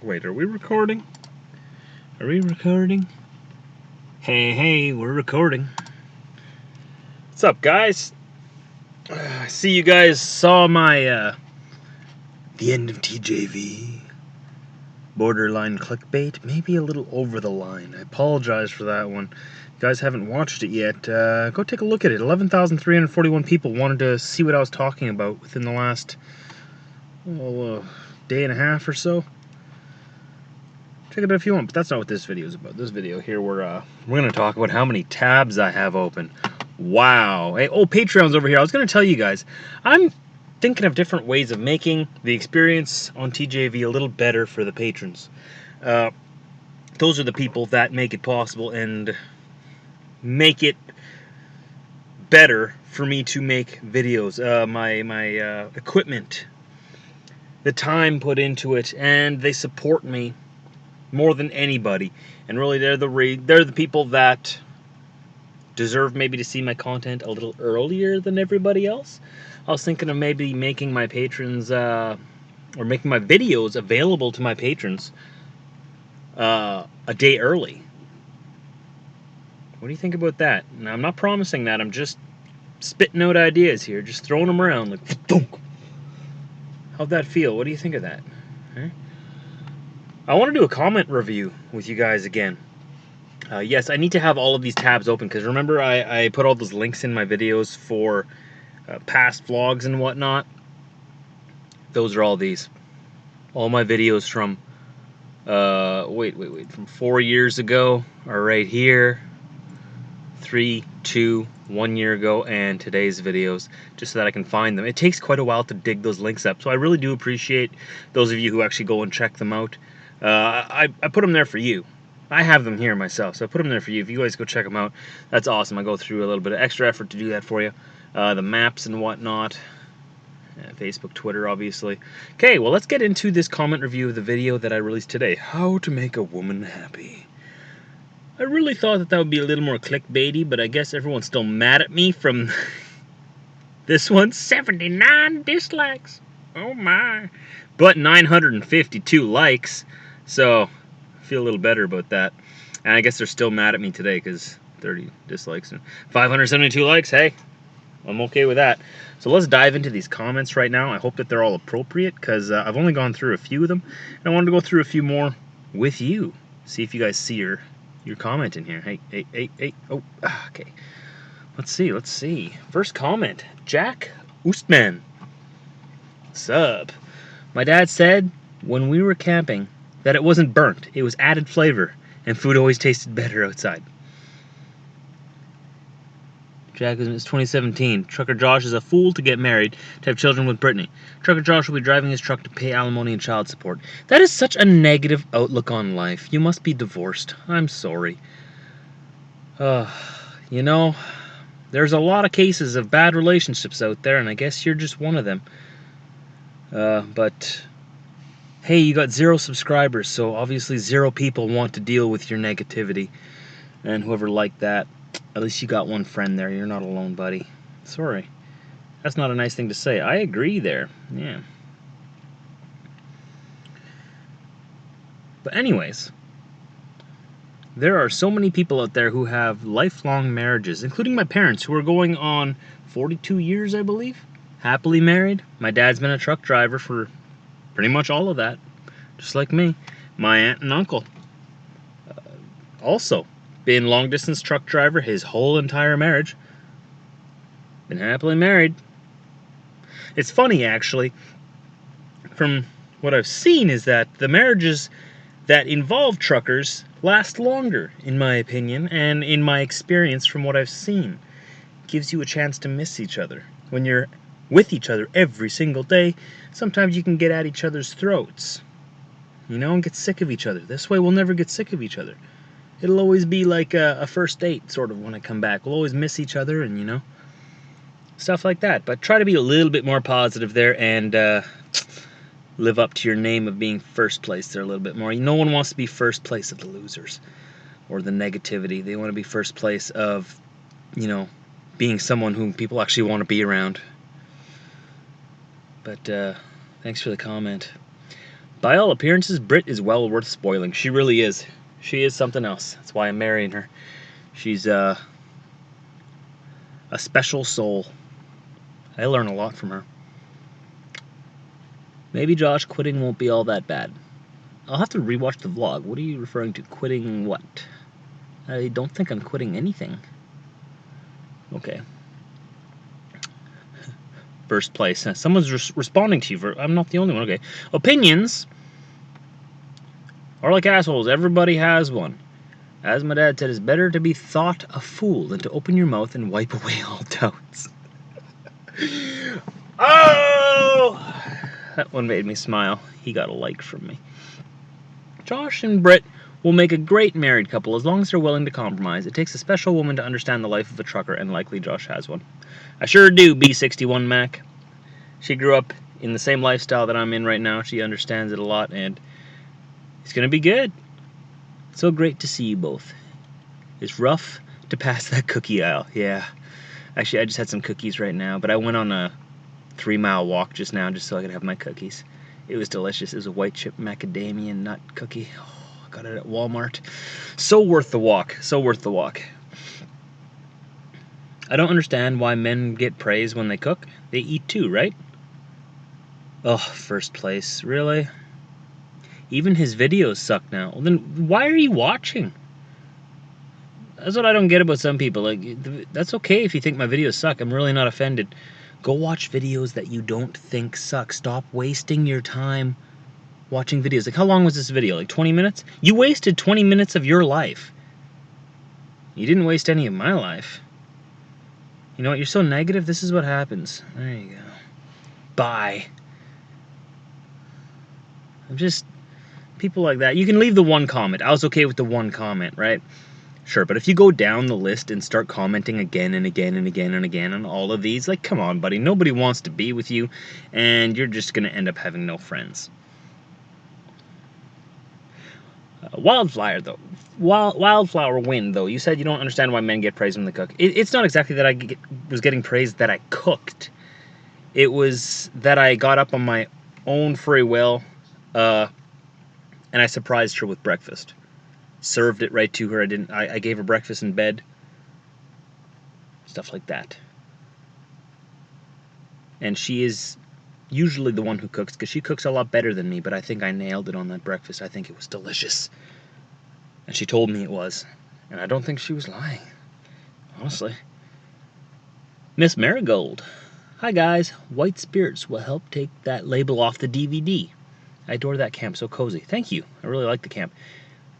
Wait, are we recording? Are we recording? Hey, we're recording. What's up, guys? I see you guys saw my, the end of TJV. Borderline clickbait. Maybe a little over the line. I apologize for that one. If you guys haven't watched it yet, go take a look at it. 11,341 people wanted to see what I was talking about within the last, day and a half or so. Check it out if you want, but that's not what this video is about. This video here, we're going to talk about how many tabs I have open. Wow. Hey, Patreon's over here. I was going to tell you guys, I'm thinking of different ways of making the experience on TJV a little better for the patrons. Those are the people that make it possible and make it better for me to make videos. My equipment, the time put into it, and they support me more than anybody, and really they're the people that deserve maybe to see my content a little earlier than everybody else. I was thinking of maybe making my patrons or making my videos available to my patrons a day early. What do you think about that? Now, I'm not promising that. I'm just spitting out ideas here, just throwing them around like thunk. How'd that feel? What do you think of that? Huh? I want to do a comment review with you guys again. Yes, I need to have all of these tabs open, because remember I put all those links in my videos for past vlogs and whatnot. Those are all these. All my videos from, from 4 years ago are right here. 3, 2, 1 year ago, and today's videos, just so that I can find them. It takes quite a while to dig those links up, so I really do appreciate those of you who actually go and check them out. I put them there for you. I have them here myself, so I put them there for you. If you guys go check them out, that's awesome. I go through a little bit of extra effort to do that for you. The maps and whatnot. Facebook, Twitter, obviously. Okay, well, let's get into this comment review of the video that I released today. How to make a woman happy. I really thought that would be a little more clickbaity, but I guess everyone's still mad at me from this one. 79 dislikes. Oh my. But 952 likes, so I feel a little better about that. And I guess they're still mad at me today because 30 dislikes and 572 likes. Hey, I'm okay with that. So let's dive into these comments right now. I hope that they're all appropriate, because I've only gone through a few of them, and I wanted to go through a few more with you. See if you guys see your comment in here. Hey. Oh, okay. Let's see. First comment, Jack Oostman. Sup? My dad said when we were camping that it wasn't burnt, it was added flavor, and food always tasted better outside. Jack, it's 2017. Trucker Josh is a fool to get married, to have children with Brittany. Trucker Josh will be driving his truck to pay alimony and child support. That is such a negative outlook on life. You must be divorced. I'm sorry. You know, there's a lot of cases of bad relationships out there, and I guess you're just one of them. But hey, you got 0 subscribers, so obviously 0 people want to deal with your negativity. And whoever liked that, at least you got one friend there. You're not alone, buddy. Sorry. That's not a nice thing to say. I agree there. Yeah. But anyways, there are so many people out there who have lifelong marriages, including my parents, who are going on 42 years, I believe. Happily married. My dad's been a truck driver for pretty much all of that, just like me. My aunt and uncle also been long-distance truck driver his whole entire marriage. Been happily married. It's funny, actually, from what I've seen, is that the marriages that involve truckers last longer, in my opinion, and in my experience from what I've seen. It gives you a chance to miss each other. When you're with each other every single day, sometimes you can get at each other's throats, and get sick of each other. This way we'll never get sick of each other. It'll always be like a first date, sort of, when I come back. We'll always miss each other and, stuff like that. But try to be a little bit more positive there and live up to your name of being first place there a little bit more. No one wants to be first place of the losers or the negativity. They want to be first place of, being someone whom people actually want to be around. But thanks for the comment. By all appearances, Brit is well worth spoiling. She really is. She is something else. That's why I'm marrying her. She's a special soul. I learn a lot from her. Maybe Josh quitting won't be all that bad. I'll have to rewatch the vlog. What are you referring to? Quitting what? I don't think I'm quitting anything. Okay. First place. Someone's responding to you. I'm not the only one. Okay. Opinions are like assholes. Everybody has one. As my dad said, it's better to be thought a fool than to open your mouth and wipe away all doubts. Oh! That one made me smile. He got a like from me. Josh and Brit will make a great married couple as long as they're willing to compromise. It takes a special woman to understand the life of a trucker, and likely Josh has one. I sure do, B61 Mac. She grew up in the same lifestyle that I'm in right now. She understands it a lot, and it's going to be good. So great to see you both. It's rough to pass that cookie aisle. Yeah. Actually, I just had some cookies right now, but I went on a 3-mile walk just now just so I could have my cookies. It was delicious. It was a white chip macadamia nut cookie. Oh, I got it at Walmart. So worth the walk. So worth the walk. I don't understand why men get praise when they cook. They eat too, right? Oh, first place. Really? Even his videos suck now. Well, then why are you watching? That's what I don't get about some people. Like, that's okay if you think my videos suck. I'm really not offended. Go watch videos that you don't think suck. Stop wasting your time watching videos. Like, how long was this video? Like 20 minutes? You wasted 20 minutes of your life. You didn't waste any of my life. You know what? You're so negative. This is what happens. There you go. Bye. I'm just... People like that. You can leave the one comment. I was okay with the one comment, right? Sure, but if you go down the list and start commenting again and again and again and again on all of these, like, come on, buddy. Nobody wants to be with you, and you're just going to end up having no friends. Wildflower wind, though. You said you don't understand why men get praise when they cook. It's not exactly that I was getting praise that I cooked. It was that I got up on my own free will, and I surprised her with breakfast. Served it right to her. I gave her breakfast in bed. Stuff like that. And she is usually the one who cooks, because she cooks a lot better than me, but I think I nailed it on that breakfast. I think it was delicious. And she told me it was. And I don't think she was lying. Honestly. Miss Marigold. Hi guys. White spirits will help take that label off the DVD. I adore that camp. So cozy. Thank you. I really like the camp.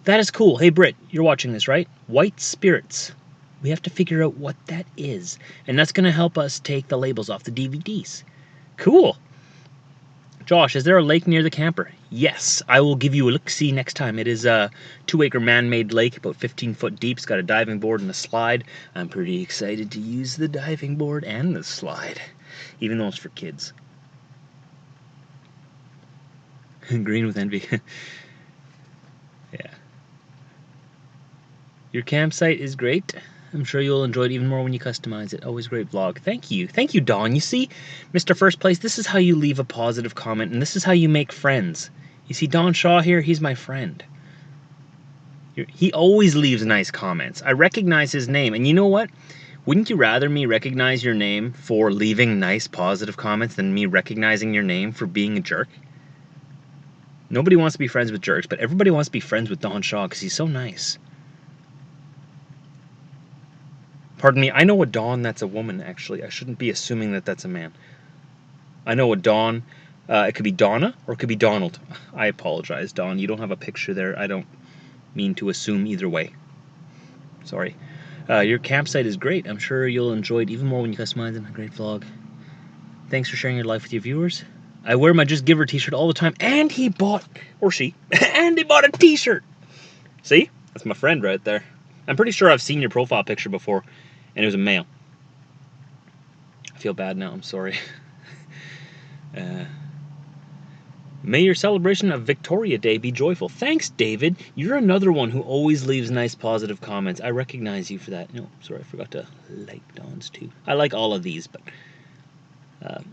That is cool. Hey, Brit, you're watching this, right? White spirits. We have to figure out what that is. And that's going to help us take the labels off the DVDs. Cool. Josh, is there a lake near the camper? Yes. I will give you a look-see next time. It is a 2-acre man-made lake, about 15 foot deep. It's got a diving board and a slide. I'm pretty excited to use the diving board and the slide, even though it's for kids. Green with envy. Yeah. Your campsite is great. I'm sure you'll enjoy it even more when you customize it. Always great vlog. Thank you. Thank you, Dawn. You see, Mr. First Place, this is how you leave a positive comment, and this is how you make friends. You see Don Shaw here? He's my friend. He always leaves nice comments. I recognize his name, and you know what? Wouldn't you rather me recognize your name for leaving nice, positive comments than me recognizing your name for being a jerk? Nobody wants to be friends with jerks, but everybody wants to be friends with Don Shaw because he's so nice. Pardon me, I know a Dawn that's a woman, actually. I shouldn't be assuming that that's a man. I know a Dawn. It could be Donna or it could be Donald. I apologize, Dawn. You don't have a picture there. I don't mean to assume either way. Sorry. Your campsite is great. I'm sure you'll enjoy it even more when you customize it. A great vlog. Thanks for sharing your life with your viewers. I wear my Just Give Her t-shirt all the time. And he bought, or she, and he bought a t-shirt. See? That's my friend right there. I'm pretty sure I've seen your profile picture before. And it was a male. I feel bad now, I'm sorry. May your celebration of Victoria Day be joyful. Thanks, David. You're another one who always leaves nice, positive comments. I recognize you for that. No, sorry, I forgot to like Dawn's too. I like all of these, but...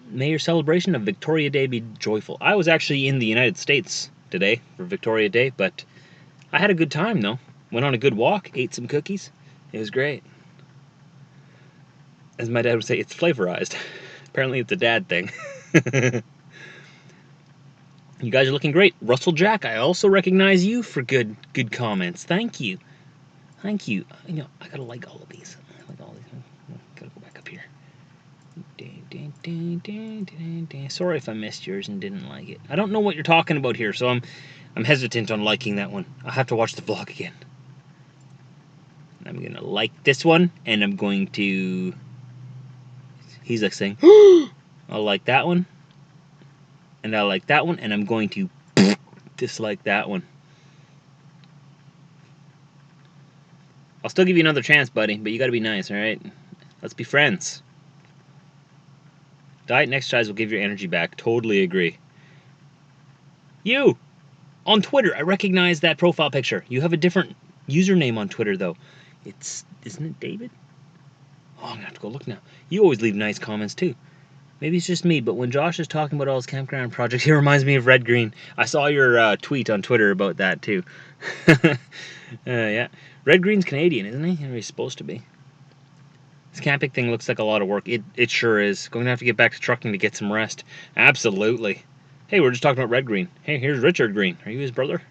may your celebration of Victoria Day be joyful. I was actually in the United States today for Victoria Day, but I had a good time though. Went on a good walk, ate some cookies. It was great. As my dad would say, it's flavorized. Apparently it's a dad thing. You guys are looking great. Russell Jack, I also recognize you for good comments. Thank you. Thank you. You know, I gotta like all of these. I like all these. Gotta go back up here. Sorry if I missed yours and didn't like it. I don't know what you're talking about here, so I'm hesitant on liking that one. I'll have to watch the vlog again. I'm gonna like this one, and I'm going to... He's like saying, I'll like that one, and I like that one, and I'm going to dislike that one. I'll still give you another chance, buddy, but you gotta be nice, alright? Let's be friends. Diet and exercise will give your energy back. Totally agree. You! On Twitter, I recognize that profile picture. You have a different username on Twitter, though. Isn't it David? Oh, I'm gonna have to go look now. You always leave nice comments, too. Maybe it's just me, but when Josh is talking about all his campground projects, he reminds me of Red Green. I saw your tweet on Twitter about that, too. Yeah. Red Green's Canadian, isn't he? Or he's supposed to be. This camping thing looks like a lot of work. It sure is. Going to have to get back to trucking to get some rest. Absolutely. Hey, we're just talking about Red Green. Hey, here's Richard Green. Are you his brother?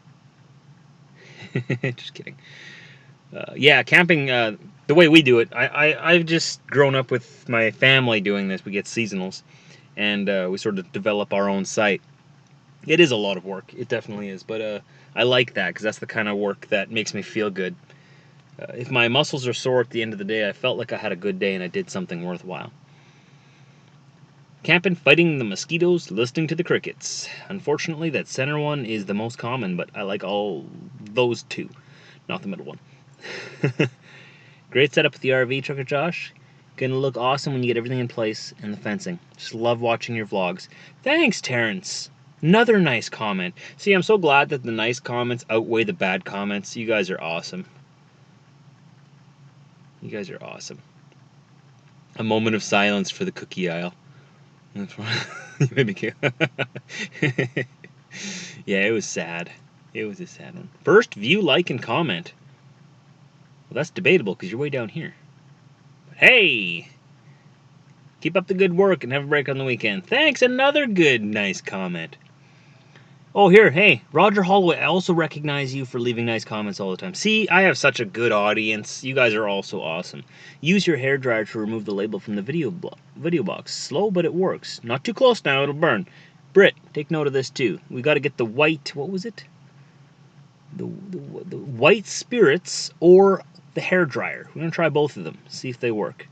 Just kidding. Yeah, camping, the way we do it, I've just grown up with my family doing this. We get seasonals, and we sort of develop our own site. It is a lot of work. It definitely is. But I like that because that's the kind of work that makes me feel good. If my muscles are sore at the end of the day, I felt like I had a good day and I did something worthwhile. Camping, fighting the mosquitoes, listening to the crickets. Unfortunately, that center one is the most common, but I like all those two, not the middle one. Great setup with the RV, Trucker Josh. Gonna look awesome when you get everything in place and the fencing. Just love watching your vlogs. Thanks, Terrence. Another nice comment. See, I'm so glad that the nice comments outweigh the bad comments. You guys are awesome. You guys are awesome. A moment of silence for the cookie aisle. That's right. You made me kill. Yeah, it was sad. It was a sad one. First, view, like, and comment. Well, that's debatable because you're way down here. But hey! Keep up the good work and have a break on the weekend. Thanks, another good, nice comment. Oh, here, hey, Roger Holloway, I also recognize you for leaving nice comments all the time. See, I have such a good audience. You guys are all so awesome. Use your hairdryer to remove the label from the video box. Slow, but it works. Not too close now, it'll burn. Brit, take note of this too. We got to get the white, what was it? The white spirits or the hairdryer. We're going to try both of them, see if they work.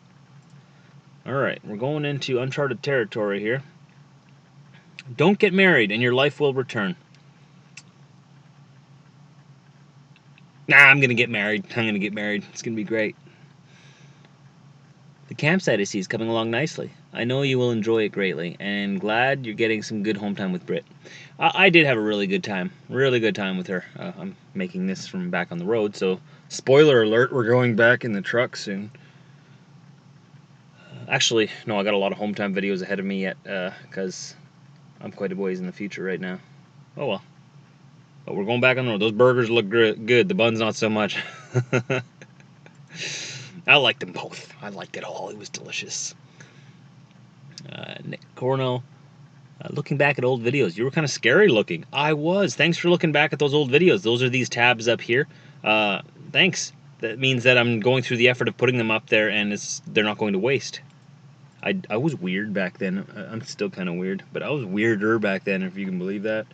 Alright, we're going into uncharted territory here. Don't get married and your life will return. Nah, I'm going to get married. I'm going to get married. It's going to be great. The campsite I see is coming along nicely. I know you will enjoy it greatly, and glad you're getting some good home time with Brit. I did have a really good time with her. I'm making this from back on the road, so spoiler alert, we're going back in the truck soon. Actually, no, I got a lot of home time videos ahead of me yet, because I'm quite a ways in the future right now. Oh well. But we're going back on the road. Those burgers look good. The buns not so much. I liked them both. I liked it all. It was delicious. Nick Cornell. Looking back at old videos. You were kind of scary looking. I was. Thanks for looking back at those old videos. Those are these tabs up here. Thanks. That means that I'm going through the effort of putting them up there and they're not going to waste. I was weird back then. I'm still kind of weird. But I was weirder back then, if you can believe that.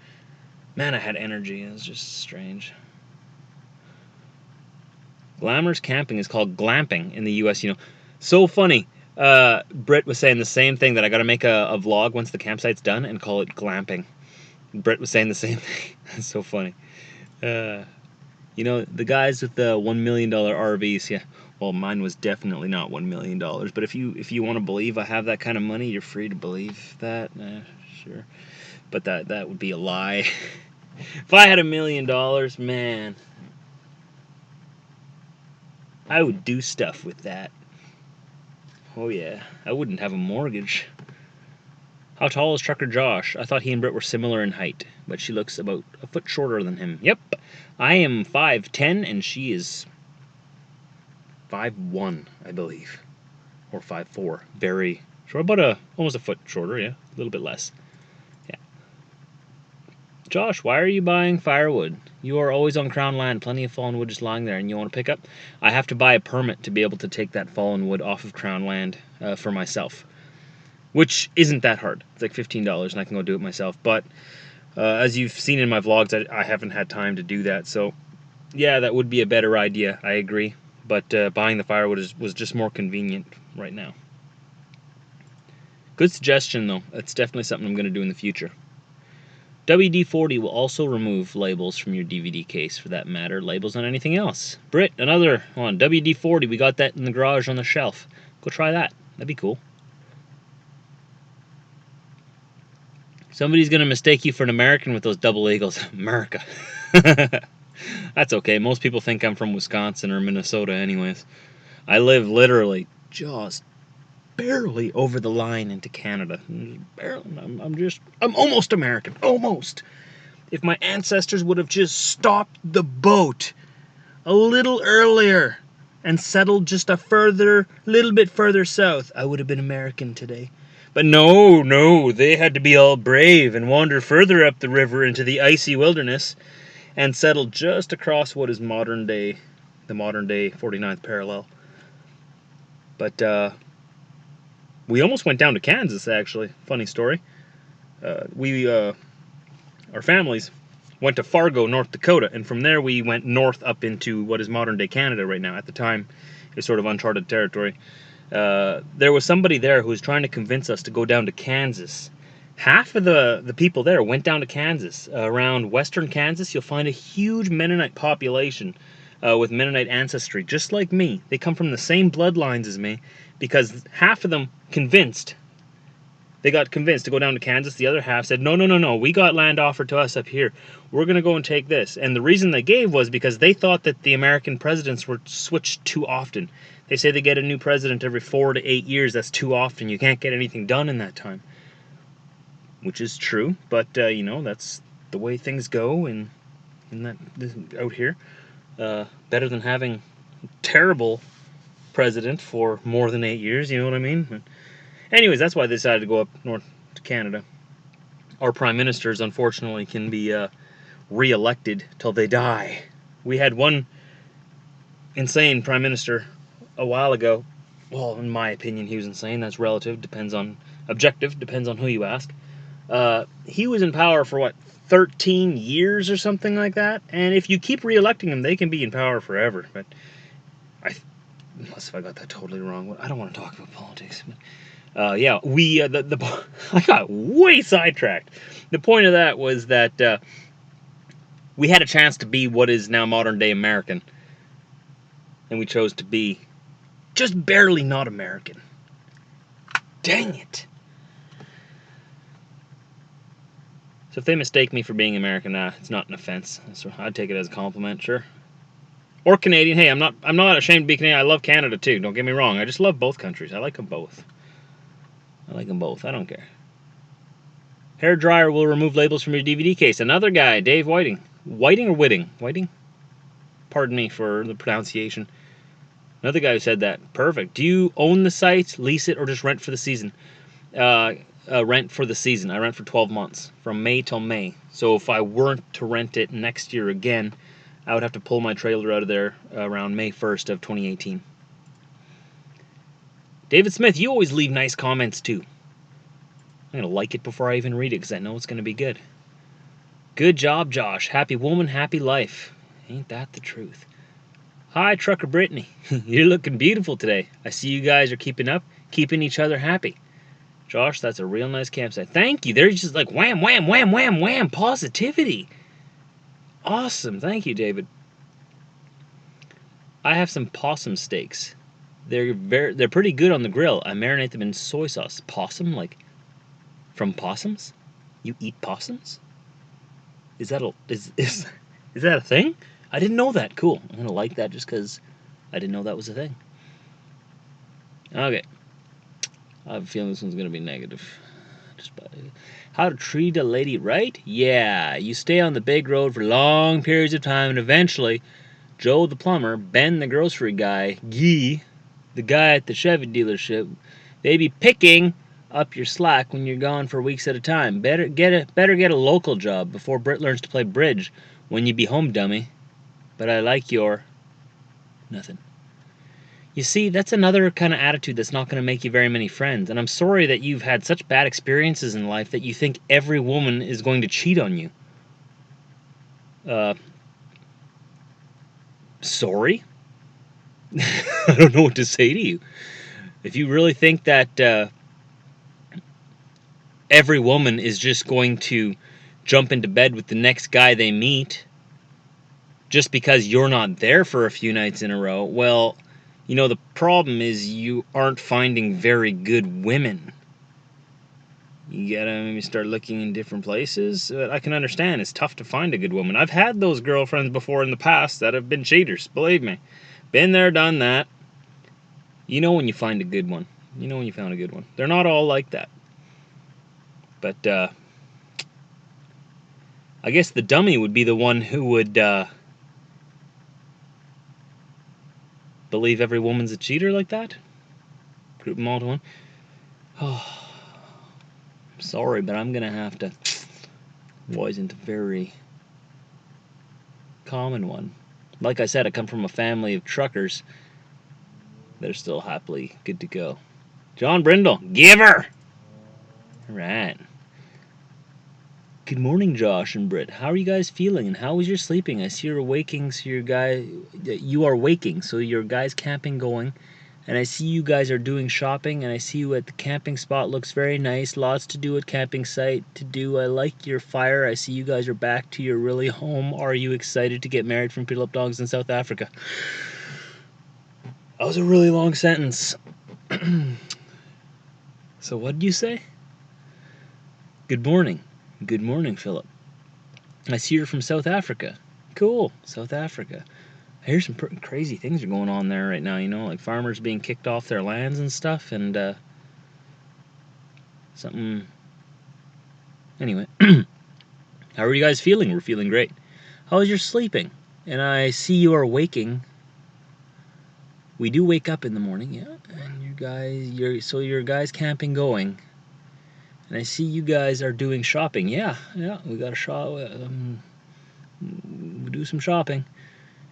Man, I had energy. It was just strange. Glamorous camping is called glamping in the U.S. You know, so funny. Brit was saying the same thing, that I got to make a vlog once the campsite's done and call it glamping. Brit was saying the same thing. That's so funny. You know, the guys with the $1 million RVs, yeah. Well, mine was definitely not $1 million. But if you want to believe I have that kind of money, you're free to believe that. Sure. But that would be a lie. If I had $1 million, man, I would do stuff with that. Oh yeah, I wouldn't have a mortgage. How tall is Trucker Josh? I thought he and Brit were similar in height, but she looks about a foot shorter than him. Yep, I am 5'10", and she is 5'1", I believe, or 5'4". Very short, about almost a foot shorter. Yeah, a little bit less. Yeah. Josh, why are you buying firewood? You are always on Crown land, plenty of fallen wood just lying there, and you want to pick up? I have to buy a permit to be able to take that fallen wood off of Crown land for myself. Which isn't that hard. It's like $15, and I can go do it myself. But as you've seen in my vlogs, I haven't had time to do that. So, yeah, that would be a better idea. I agree. But buying the firewood was just more convenient right now. Good suggestion, though. That's definitely something I'm going to do in the future. WD-40 will also remove labels from your DVD case, for that matter. Labels on anything else. Brit, another one. WD-40. We got that in the garage on the shelf. Go try that. That'd be cool. Somebody's going to mistake you for an American with those double eagles. America. That's okay. Most people think I'm from Wisconsin or Minnesota anyways. I live literally just barely over the line into Canada. Barely. I'm almost American. Almost. If my ancestors would have just stopped the boat a little earlier and settled just little bit further south, I would have been American today. But no, they had to be all brave and wander further up the river into the icy wilderness and settle just across what is the modern day 49th parallel. But we almost went down to Kansas, actually. Funny story. Our families went to Fargo, North Dakota, and from there we went north up into what is modern day Canada right now. At the time, it was sort of uncharted territory. There was somebody there who was trying to convince us to go down to Kansas. Half of the people there went down to Kansas. Around western Kansas, you'll find a huge Mennonite population with Mennonite ancestry, just like me. They come from the same bloodlines as me, because half of them got convinced to go down to Kansas. The other half said, no, we got land offered to us up here. We're going to go and take this. And the reason they gave was because they thought that the American presidents were switched too often. They say they get a new president every 4 to 8 years. That's too often. You can't get anything done in that time. Which is true, but, that's the way things go out here. Better than having a terrible president for more than 8 years, you know what I mean? Anyways, that's why they decided to go up north to Canada. Our prime ministers, unfortunately, can be re-elected till they die. We had one insane prime minister a while ago. Well, in my opinion, he was insane. That's relative. Depends on who you ask. He was in power for, 13 years or something like that? And if you keep re-electing them, they can be in power forever. But unless if I got that totally wrong. I don't want to talk about politics. But, yeah, I got way sidetracked. The point of that was that we had a chance to be what is now modern-day American. And we chose to be just barely not American. Dang it. So if they mistake me for being American, it's not an offense. So I'd take it as a compliment, sure. Or Canadian. Hey, I'm not ashamed to be Canadian. I love Canada too. Don't get me wrong. I just love both countries. I like them both. I don't care. Hair dryer will remove labels from your DVD case. Another guy, Dave Whiting. Whiting or Whitting? Whiting? Pardon me for the pronunciation. Another guy who said that. Perfect. Do you own the site, lease it, or just rent for the season? Rent for the season. I rent for 12 months, from May till May. So if I weren't to rent it next year again, I would have to pull my trailer out of there around May 1st of 2018. David Smith, you always leave nice comments too. I'm going to like it before I even read it because I know it's going to be good. Good job, Josh. Happy woman, happy life. Ain't that the truth? Hi, Trucker Brittany. You're looking beautiful today. I see you guys are keeping each other happy. Josh, that's a real nice campsite. Thank you. There's just like wham, wham, wham, wham, wham. Positivity. Awesome. Thank you, David. I have some possum steaks. They're pretty good on the grill. I marinate them in soy sauce. Possum? Like from possums? You eat possums? Is that a thing? I didn't know that. Cool. I'm gonna like that just because I didn't know that was a thing. Okay. I have a feeling this one's gonna be negative. How to treat a lady right? Yeah, you stay on the big road for long periods of time, and eventually, Joe the plumber, Ben the grocery guy, Guy, the guy at the Chevy dealership, they be picking up your slack when you're gone for weeks at a time. Better get a local job before Brit learns to play bridge when you be home, dummy. But I like your nothing. You see, that's another kind of attitude that's not going to make you very many friends. And I'm sorry that you've had such bad experiences in life that you think every woman is going to cheat on you. Sorry? I don't know what to say to you. If you really think that every woman is just going to jump into bed with the next guy they meet just because you're not there for a few nights in a row, well, you know, the problem is you aren't finding very good women. You gotta maybe start looking in different places. I can understand it's tough to find a good woman. I've had those girlfriends before in the past that have been cheaters, believe me. Been there, done that. You know when you find a good one. You know when you found a good one. They're not all like that. But, I guess the dummy would be the one who would, believe every woman's a cheater like that? Group them all to one? Oh, I'm sorry, but I'm gonna have to. Wasn't a very common one. Like I said, I come from a family of truckers. They're still happily good to go. John Brindle, giver! Alright. Good morning, Josh and Britt. How are you guys feeling, and how was your sleeping? I see you're waking, so you are waking, so your guys camping going, and I see you guys are doing shopping, and I see you at the camping spot. Looks very nice. Lots to do at camping site to do. I like your fire. I see you guys are back to your really home. Are you excited to get married from Peter Up Dogs in South Africa? That was a really long sentence. So what did you say? Good morning. Good morning, Philip. I see you're from South Africa. Cool, South Africa. I hear some crazy things are going on there right now, you know, like farmers being kicked off their lands and stuff, and something. Anyway, how are you guys feeling? We're feeling great. How was your sleeping? And I see you are waking. We do wake up in the morning, yeah. And your guys camping going. And I see you guys are doing shopping. Yeah, we got to shop. We do some shopping.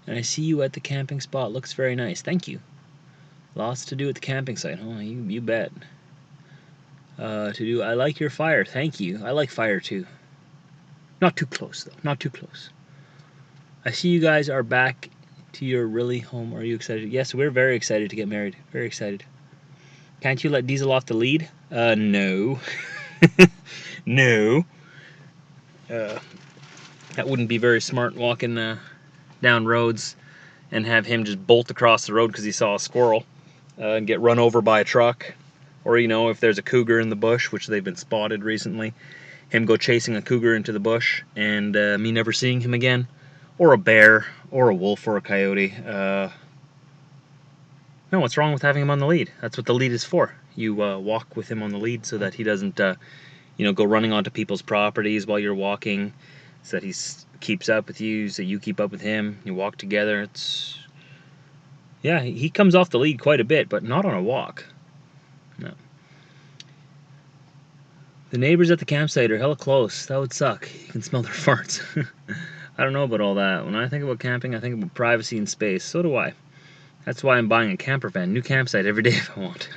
And I see you at the camping spot. Looks very nice. Thank you. Lots to do at the camping site. Oh, you bet. I like your fire. Thank you. I like fire too. Not too close though. Not too close. I see you guys are back to your really home. Are you excited? Yes, we're very excited to get married. Very excited. Can't you let Diesel off the lead? No. No. That wouldn't be very smart walking down roads and have him just bolt across the road because he saw a squirrel and get run over by a truck. Or, you know, if there's a cougar in the bush, which they've been spotted recently, him go chasing a cougar into the bush and me never seeing him again. Or a bear, or a wolf, or a coyote. No, what's wrong with having him on the lead? That's what the lead is for. You walk with him on the lead so that he doesn't, go running onto people's properties while you're walking, so that he keeps up with you, so you keep up with him. You walk together. Yeah, he comes off the lead quite a bit, but not on a walk. No. The neighbors at the campsite are hella close. That would suck. You can smell their farts. I don't know about all that. When I think about camping, I think about privacy and space. So do I. That's why I'm buying a camper van. New campsite every day if I want.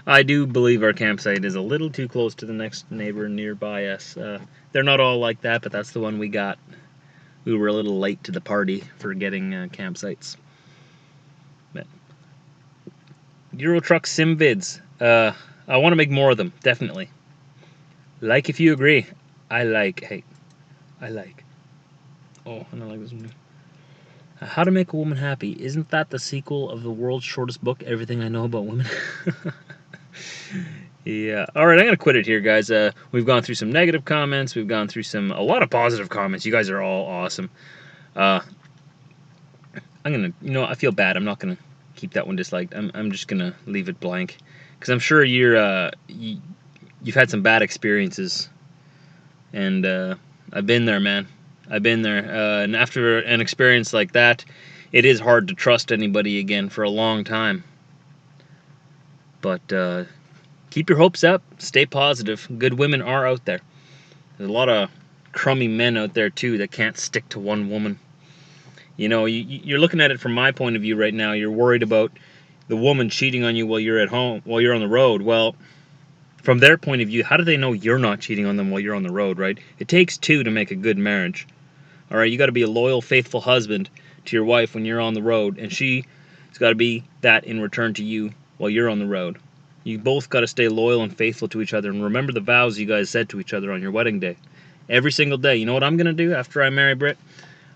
I do believe our campsite is a little too close to the next neighbor nearby us. They're not all like that, but that's the one we got. We were a little late to the party for getting campsites. But Euro Truck Sim vids. I want to make more of them, definitely. Like if you agree. I like. Oh, and I like this one. How to Make a Woman Happy. Isn't that the sequel of the world's shortest book, Everything I Know About Women? Yeah. Alright, I'm going to quit it here, guys. We've gone through some negative comments. We've gone through a lot of positive comments. You guys are all awesome. I'm going to, I feel bad. I'm not going to keep that one disliked. I'm just going to leave it blank. Because I'm sure you've had some bad experiences, and I've been there, man. I've been there, and after an experience like that, it is hard to trust anybody again for a long time. But keep your hopes up. Stay positive. Good women are out there. There's a lot of crummy men out there too that can't stick to one woman. You know, you're looking at it from my point of view right now. You're worried about the woman cheating on you while you're at home, while you're on the road. Well, from their point of view, how do they know you're not cheating on them while you're on the road, right? It takes two to make a good marriage. All right, you got to be a loyal, faithful husband to your wife when you're on the road, and she's got to be that in return to you while you're on the road. You both got to stay loyal and faithful to each other, and remember the vows you guys said to each other on your wedding day. Every single day. You know what I'm going to do after I marry Brit?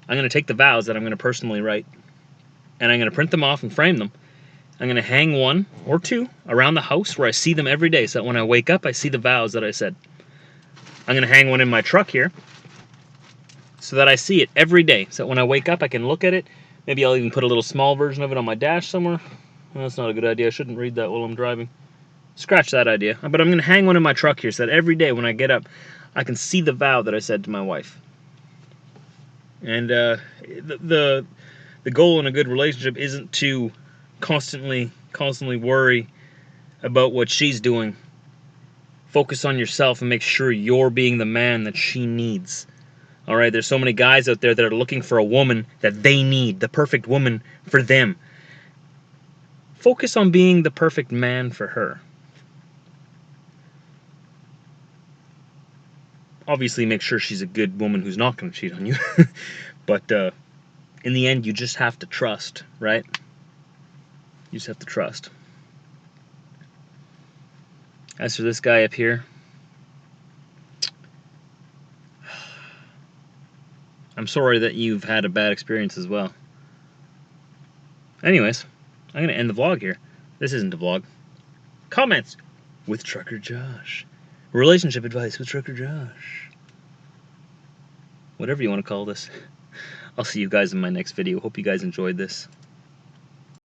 I'm going to take the vows that I'm going to personally write, and I'm going to print them off and frame them. I'm going to hang one or two around the house where I see them every day, so that when I wake up, I see the vows that I said. I'm going to hang one in my truck here, so that I see it every day, so that when I wake up, I can look at it. Maybe I'll even put a little small version of it on my dash somewhere. Well, that's not a good idea. I shouldn't read that while I'm driving. Scratch that idea. But I'm going to hang one in my truck here, so that every day when I get up, I can see the vow that I said to my wife. And the goal in a good relationship isn't to constantly worry about what she's doing. Focus on yourself and make sure you're being the man that she needs. All right, there's so many guys out there that are looking for a woman that they need, the perfect woman for them. Focus on being the perfect man for her. Obviously, make sure she's a good woman who's not going to cheat on you. But in the end, you just have to trust, right? You just have to trust. As for this guy up here, I'm sorry that you've had a bad experience as well. Anyways, I'm going to end the vlog here. This isn't a vlog. Comments with Trucker Josh. Relationship advice with Trucker Josh. Whatever you want to call this. I'll see you guys in my next video. Hope you guys enjoyed this.